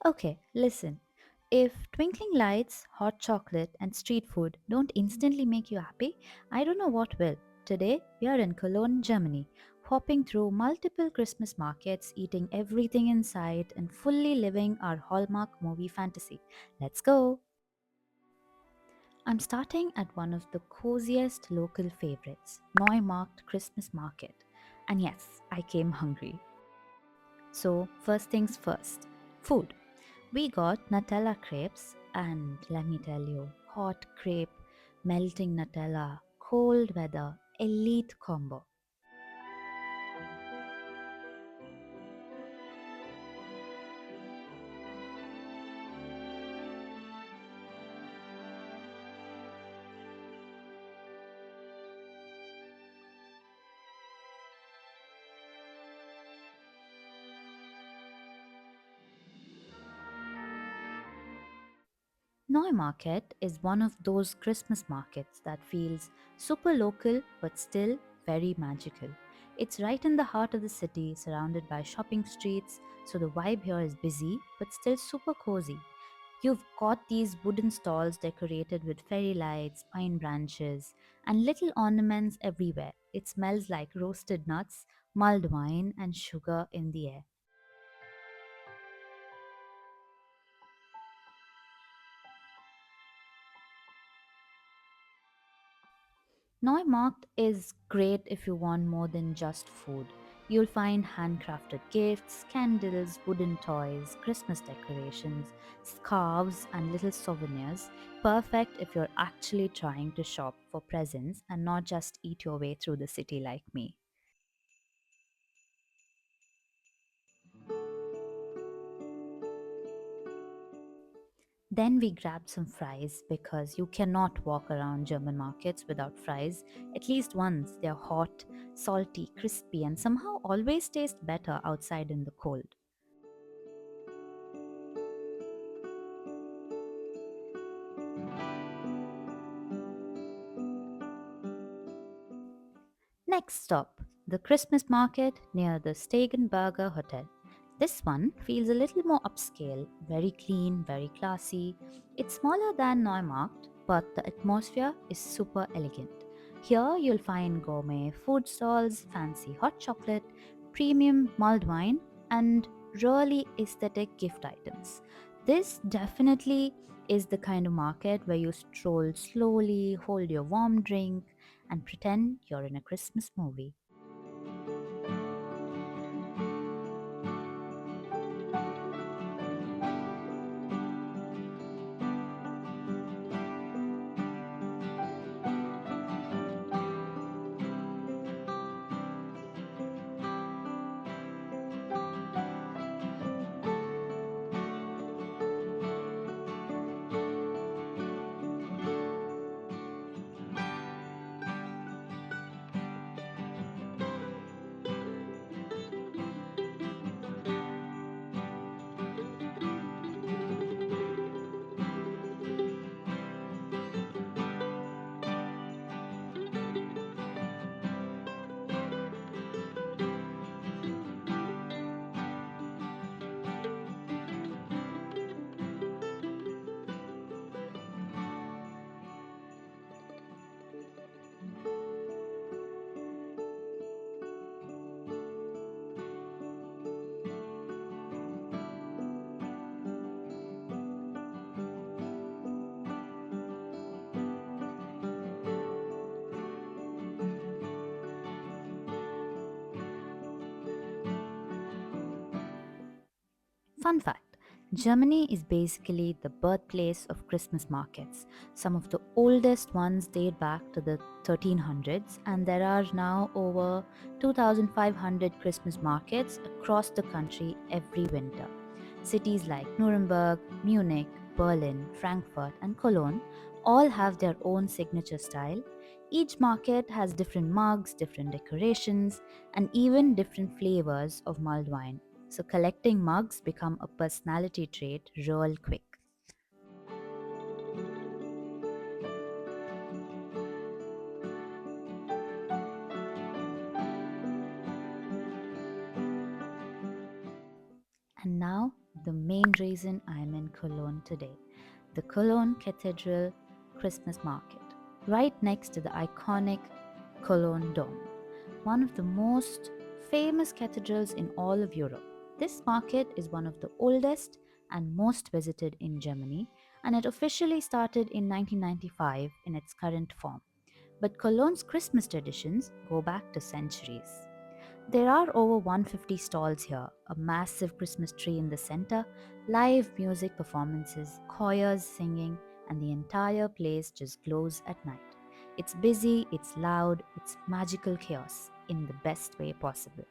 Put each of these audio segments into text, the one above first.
Okay, listen. If twinkling lights, hot chocolate, and street food don't instantly make you happy, I don't know what will. Today, we are in Cologne, Germany, hopping through multiple Christmas markets, eating everything in sight, and fully living our Hallmark movie fantasy. Let's go! I'm starting at one of the coziest local favorites, Neumarkt Christmas Market. And yes, I came hungry. So, first things first food. We got Nutella crepes, and let me tell you, hot crepe, melting Nutella, cold weather, elite combo. Neumarket is one of those Christmas markets that feels super local but still very magical. It's right in the heart of the city, surrounded by shopping streets, so the vibe here is busy but still super cozy. You've got these wooden stalls decorated with fairy lights, pine branches, and little ornaments everywhere. It smells like roasted nuts, mulled wine, and sugar in the air. Neumarkt is great if you want more than just food. You'll find handcrafted gifts, candles, wooden toys, Christmas decorations, scarves, and little souvenirs. Perfect if you're actually trying to shop for presents and not just eat your way through the city like me. Then we grabbed some fries because you cannot walk around German markets without fries. At least once. They're hot, salty, crispy, and somehow always taste better outside in the cold. Next stop, the Christmas market near the Stegenberger Hotel. This one feels a little more upscale, very clean, very classy. It's smaller than Neumarkt, but the atmosphere is super elegant. Here you'll find gourmet food stalls, fancy hot chocolate, premium mulled wine, and really aesthetic gift items. This definitely is the kind of market where you stroll slowly, hold your warm drink, and pretend you're in a Christmas movie. Fun fact: Germany is basically the birthplace of Christmas markets. Some of the oldest ones date back to the 1300s, and there are now over 2,500 Christmas markets across the country every winter. Cities like Nuremberg, Munich, Berlin, Frankfurt, and Cologne all have their own signature style. Each market has different mugs, different decorations, and even different flavors of mulled wine, so collecting mugs become a personality trait real quick. And now the main reason I'm in Cologne today, the Cologne Cathedral Christmas Market, right next to the iconic Cologne Dome, one of the most famous cathedrals in all of Europe. This market is one of the oldest and most visited in Germany, and it officially started in 1995 in its current form. But Cologne's Christmas traditions go back to centuries. There are over 150 stalls here, a massive Christmas tree in the center, live music performances, choirs singing, and the entire place just glows at night. It's busy, it's loud, it's magical chaos in the best way possible.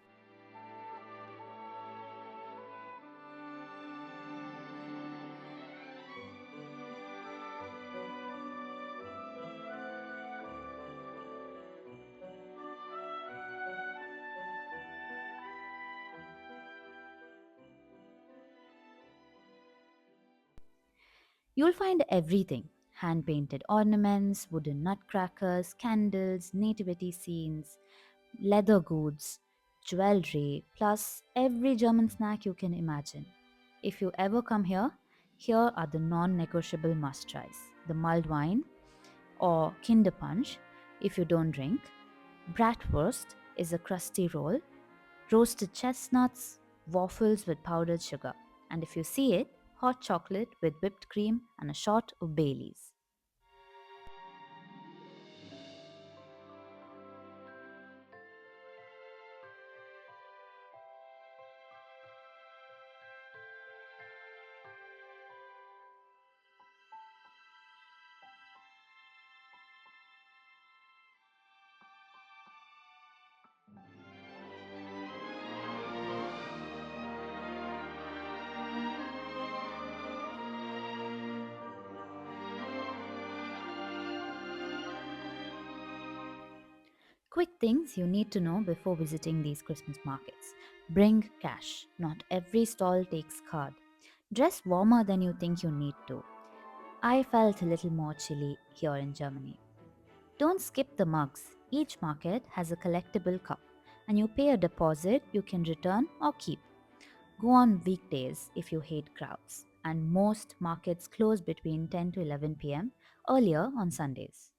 You'll find everything: hand painted ornaments, wooden nutcrackers, candles, nativity scenes, leather goods, jewelry, plus every German snack you can imagine. If you ever come here, here are the non negotiable must tries: the mulled wine or Kinder Punch if you don't drink. Bratwurst is a crusty roll, roasted chestnuts, waffles with powdered sugar, and if you see it, hot chocolate with whipped cream and a shot of Baileys. Quick things you need to know before visiting these Christmas markets. Bring cash. Not every stall takes card. Dress warmer than you think you need to. I felt a little more chilly here in Germany. Don't skip the mugs. Each market has a collectible cup, and you pay a deposit you can return or keep. Go on weekdays if you hate crowds, and most markets close between 10 to 11 pm, earlier on Sundays.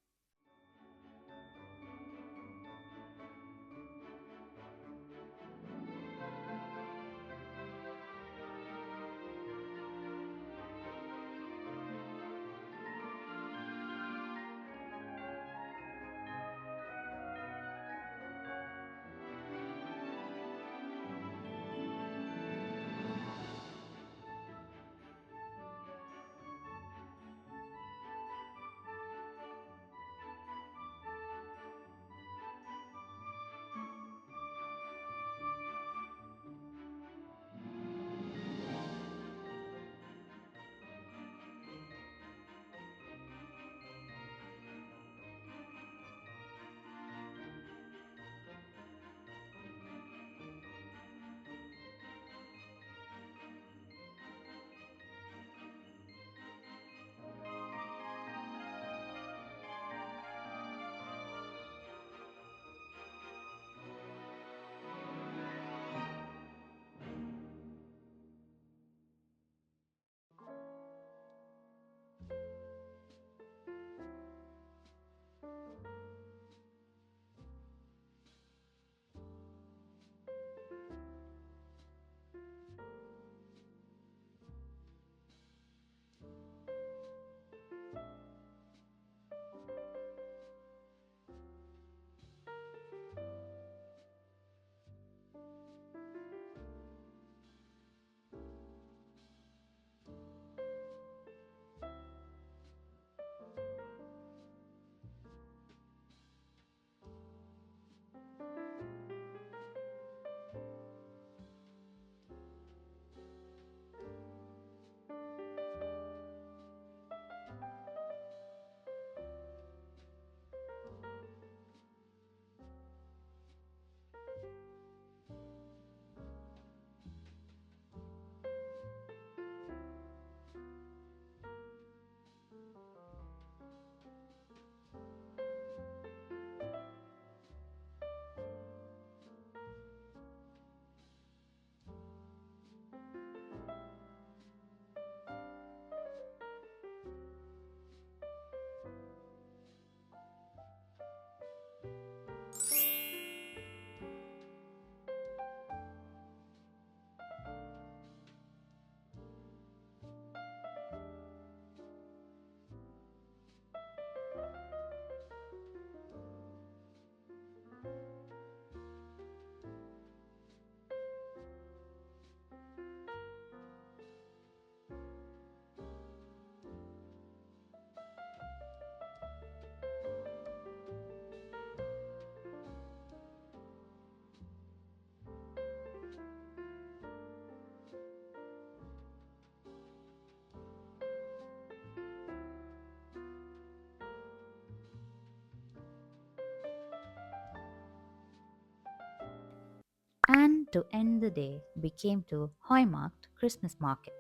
to end the day, we came to Heumarkt Christmas Market.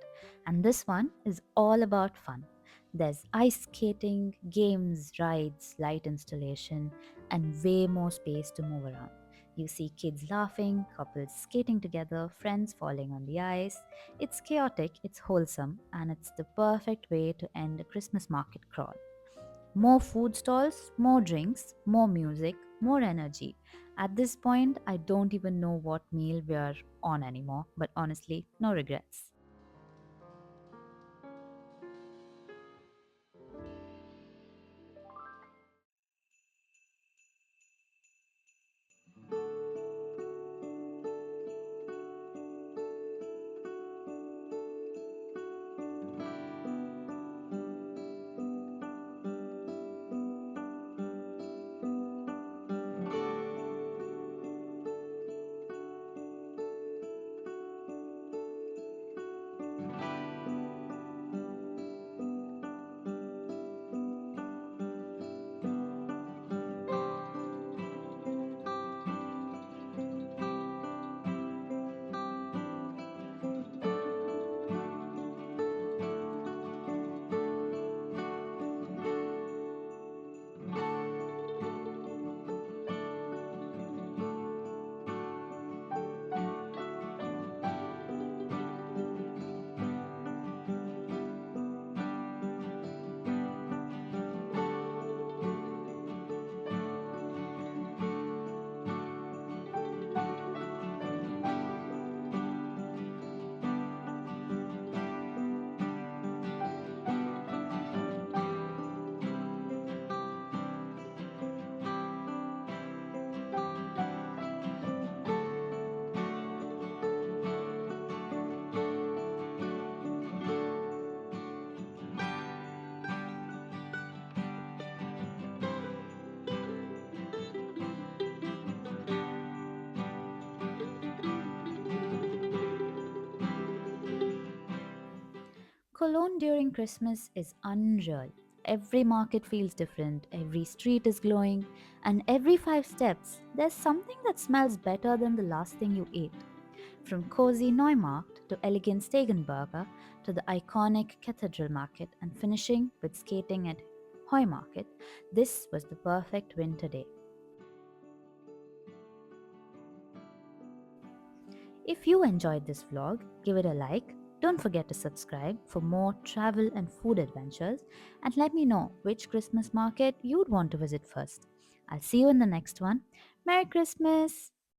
And this one is all about fun. There's ice skating, games, rides, light installation, and way more space to move around. You see kids laughing, couples skating together, friends falling on the ice. It's chaotic, it's wholesome, and it's the perfect way to end a Christmas market crawl. More food stalls, more drinks, more music, more energy. At this point, I don't even know what meal we're on anymore, but honestly, no regrets. Cologne during Christmas is unreal. Every market feels different, every street is glowing, and every 5 steps, there's something that smells better than the last thing you ate. From cozy Neumarkt to elegant Stegenberger to the iconic Cathedral Market and finishing with skating at Heumarket, this was the perfect winter day. If you enjoyed this vlog, give it a like. Don't forget to subscribe for more travel and food adventures and let me know which Christmas market you'd want to visit first. I'll see you in the next one. Merry Christmas!